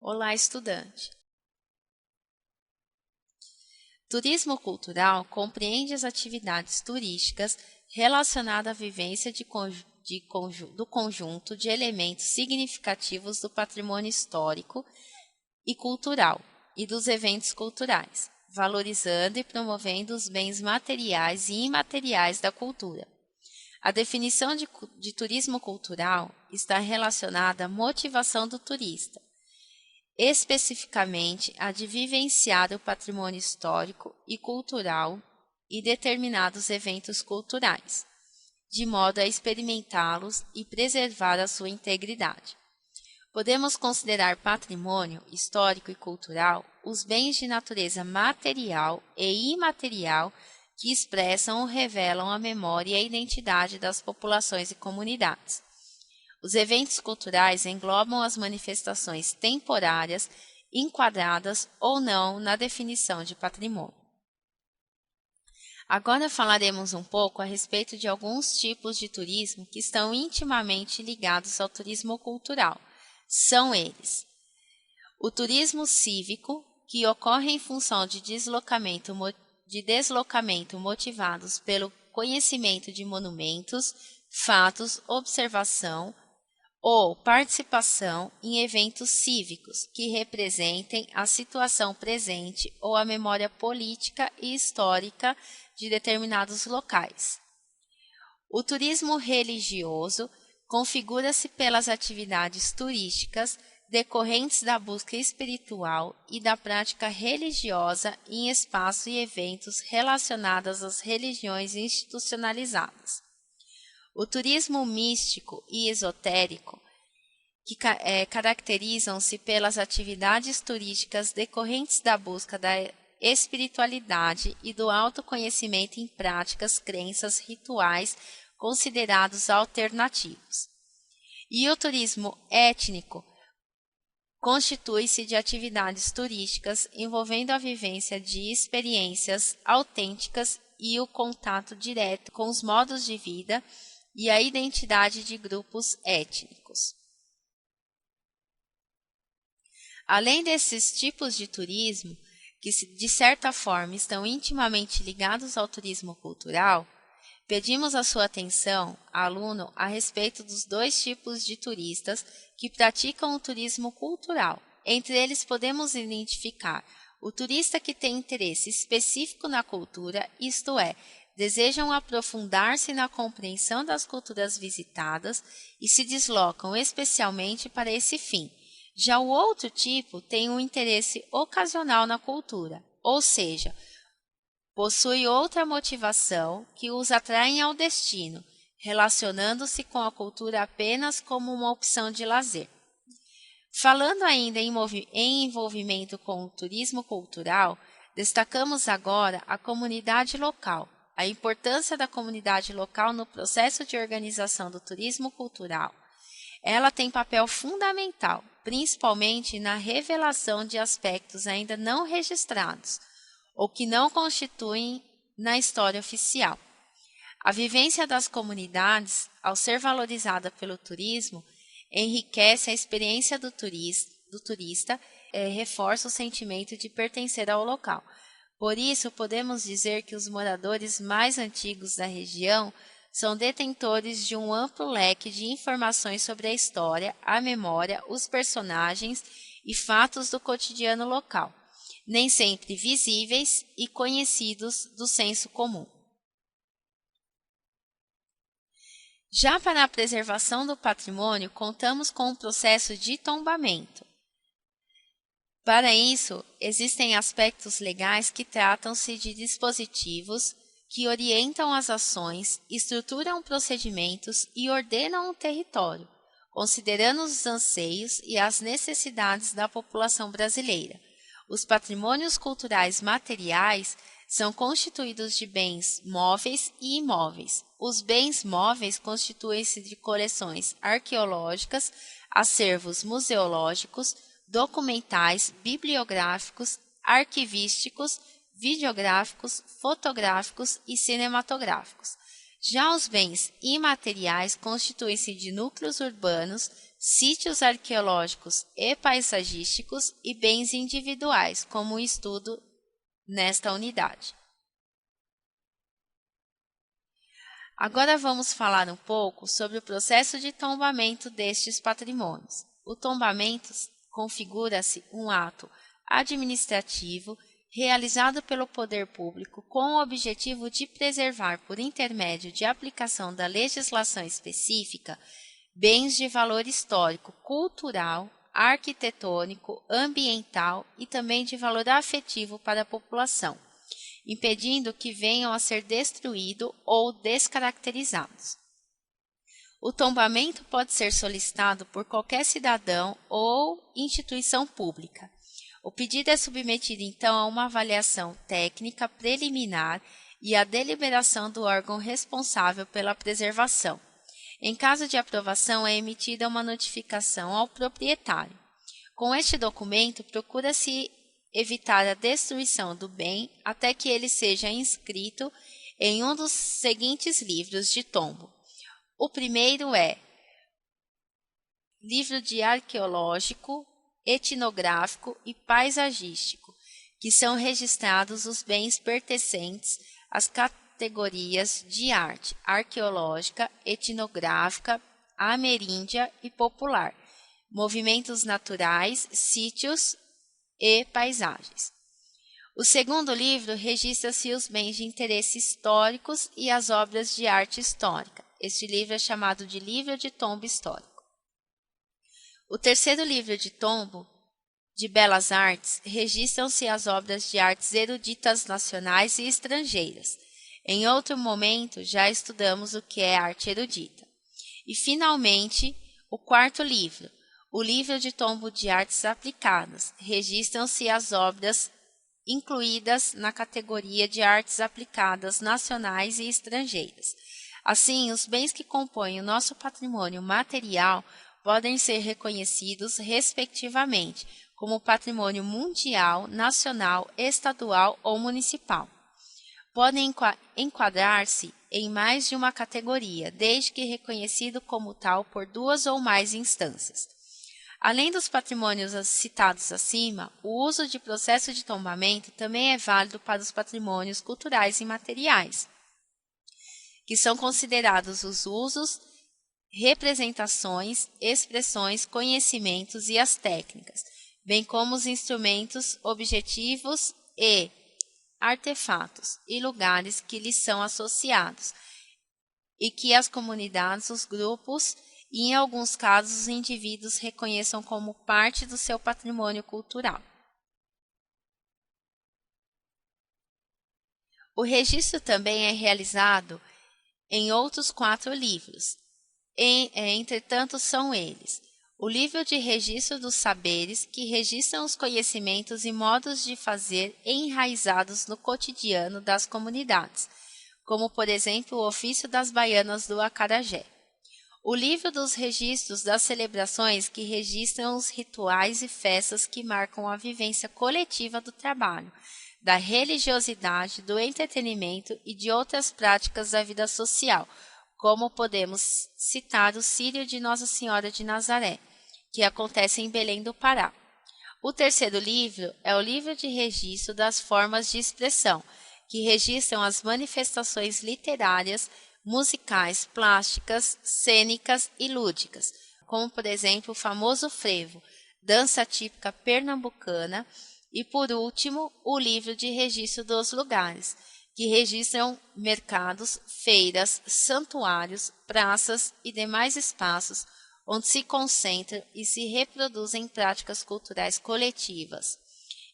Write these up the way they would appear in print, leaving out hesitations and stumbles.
Olá, estudante! Turismo cultural compreende as atividades turísticas relacionadas à vivência do conjunto de elementos significativos do patrimônio histórico e cultural e dos eventos culturais, valorizando e promovendo os bens materiais e imateriais da cultura. A definição de turismo cultural está relacionada à motivação do turista, especificamente a de vivenciar o patrimônio histórico e cultural e determinados eventos culturais, de modo a experimentá-los e preservar a sua integridade. Podemos considerar patrimônio histórico e cultural os bens de natureza material e imaterial que expressam ou revelam a memória e a identidade das populações e comunidades. Os eventos culturais englobam as manifestações temporárias, enquadradas ou não na definição de patrimônio. Agora falaremos um pouco a respeito de alguns tipos de turismo que estão intimamente ligados ao turismo cultural. São eles: o turismo cívico, que ocorre em função de deslocamento motivados pelo conhecimento de monumentos, fatos, observação ou participação em eventos cívicos que representem a situação presente ou a memória política e histórica de determinados locais. O turismo religioso configura-se pelas atividades turísticas decorrentes da busca espiritual e da prática religiosa em espaços e eventos relacionados às religiões institucionalizadas. O turismo místico e esotérico, que caracterizam-se pelas atividades turísticas decorrentes da busca da espiritualidade e do autoconhecimento em práticas, crenças, rituais considerados alternativos. E o turismo étnico constitui-se de atividades turísticas envolvendo a vivência de experiências autênticas e o contato direto com os modos de vida e a identidade de grupos étnicos. Além desses tipos de turismo, que de certa forma estão intimamente ligados ao turismo cultural, pedimos a sua atenção, aluno, a respeito dos dois tipos de turistas que praticam o turismo cultural. Entre eles podemos identificar o turista que tem interesse específico na cultura, isto é, desejam aprofundar-se na compreensão das culturas visitadas e se deslocam especialmente para esse fim. Já o outro tipo tem um interesse ocasional na cultura, ou seja, possui outra motivação que os atrai ao destino, relacionando-se com a cultura apenas como uma opção de lazer. Falando ainda em envolvimento com o turismo cultural, destacamos agora a comunidade local. A importância da comunidade local no processo de organização do turismo cultural. Ela tem papel fundamental, principalmente na revelação de aspectos ainda não registrados, ou que não constituem na história oficial. A vivência das comunidades, ao ser valorizada pelo turismo, enriquece a experiência do turista, reforça o sentimento de pertencer ao local. Por isso, podemos dizer que os moradores mais antigos da região são detentores de um amplo leque de informações sobre a história, a memória, os personagens e fatos do cotidiano local, nem sempre visíveis e conhecidos do senso comum. Já para a preservação do patrimônio, contamos com o processo de tombamento. Para isso, existem aspectos legais que tratam-se de dispositivos que orientam as ações, estruturam procedimentos e ordenam o território, considerando os anseios e as necessidades da população brasileira. Os patrimônios culturais materiais são constituídos de bens móveis e imóveis. Os bens móveis constituem-se de coleções arqueológicas, acervos museológicos, documentais, bibliográficos, arquivísticos, videográficos, fotográficos e cinematográficos. Já os bens imateriais constituem-se de núcleos urbanos, sítios arqueológicos e paisagísticos e bens individuais, como o estudo nesta unidade. Agora vamos falar um pouco sobre o processo de tombamento destes patrimônios. O tombamento configura-se um ato administrativo realizado pelo poder público com o objetivo de preservar, por intermédio de aplicação da legislação específica, bens de valor histórico, cultural, arquitetônico, ambiental e também de valor afetivo para a população, impedindo que venham a ser destruídos ou descaracterizados. O tombamento pode ser solicitado por qualquer cidadão ou instituição pública. O pedido é submetido, então, a uma avaliação técnica preliminar e à deliberação do órgão responsável pela preservação. Em caso de aprovação, é emitida uma notificação ao proprietário. Com este documento, procura-se evitar a destruição do bem até que ele seja inscrito em um dos seguintes livros de tombo. O primeiro é livro de arqueológico, etnográfico e paisagístico, que são registrados os bens pertencentes às categorias de arte arqueológica, etnográfica, ameríndia e popular, movimentos naturais, sítios e paisagens. O segundo livro registra-se os bens de interesse históricos e as obras de arte histórica. Este livro é chamado de Livro de Tombo Histórico. O terceiro livro de tombo, de belas artes, registram-se as obras de artes eruditas nacionais e estrangeiras. Em outro momento, já estudamos o que é arte erudita. E, finalmente, o quarto livro, o livro de tombo de artes aplicadas, registram-se as obras incluídas na categoria de artes aplicadas nacionais e estrangeiras. Assim, os bens que compõem o nosso patrimônio material podem ser reconhecidos, respectivamente, como patrimônio mundial, nacional, estadual ou municipal. Podem enquadrar-se em mais de uma categoria, desde que reconhecido como tal por duas ou mais instâncias. Além dos patrimônios citados acima, o uso de processo de tombamento também é válido para os patrimônios culturais imateriais, que são considerados os usos, representações, expressões, conhecimentos e as técnicas, bem como os instrumentos, objetivos e artefatos e lugares que lhes são associados, e que as comunidades, os grupos e, em alguns casos, os indivíduos reconheçam como parte do seu patrimônio cultural. O registro também é realizado em outros 4 livros. Entretanto, são eles: o livro de registro dos saberes, que registram os conhecimentos e modos de fazer enraizados no cotidiano das comunidades, como, por exemplo, o ofício das baianas do acarajé. O livro dos registros das celebrações, que registram os rituais e festas que marcam a vivência coletiva do trabalho, da religiosidade, do entretenimento e de outras práticas da vida social, como podemos citar o Círio de Nossa Senhora de Nazaré, que acontece em Belém do Pará. O terceiro livro é o livro de registro das formas de expressão, que registram as manifestações literárias, musicais, plásticas, cênicas e lúdicas, como, por exemplo, o famoso frevo, dança típica pernambucana, e, por último, o livro de registro dos lugares, que registram mercados, feiras, santuários, praças e demais espaços onde se concentram e se reproduzem práticas culturais coletivas.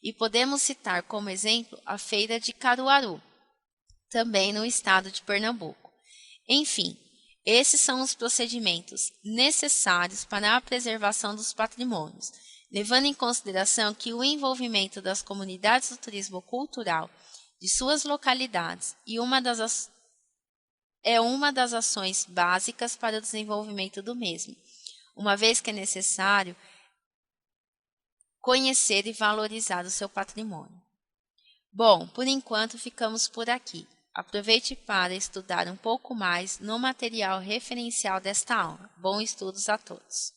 E podemos citar como exemplo a Feira de Caruaru, também no estado de Pernambuco. Enfim, esses são os procedimentos necessários para a preservação dos patrimônios, levando em consideração que o envolvimento das comunidades do turismo cultural de suas localidades é uma das ações básicas para o desenvolvimento do mesmo, uma vez que é necessário conhecer e valorizar o seu patrimônio. Bom, por enquanto ficamos por aqui. Aproveite para estudar um pouco mais no material referencial desta aula. Bons estudos a todos!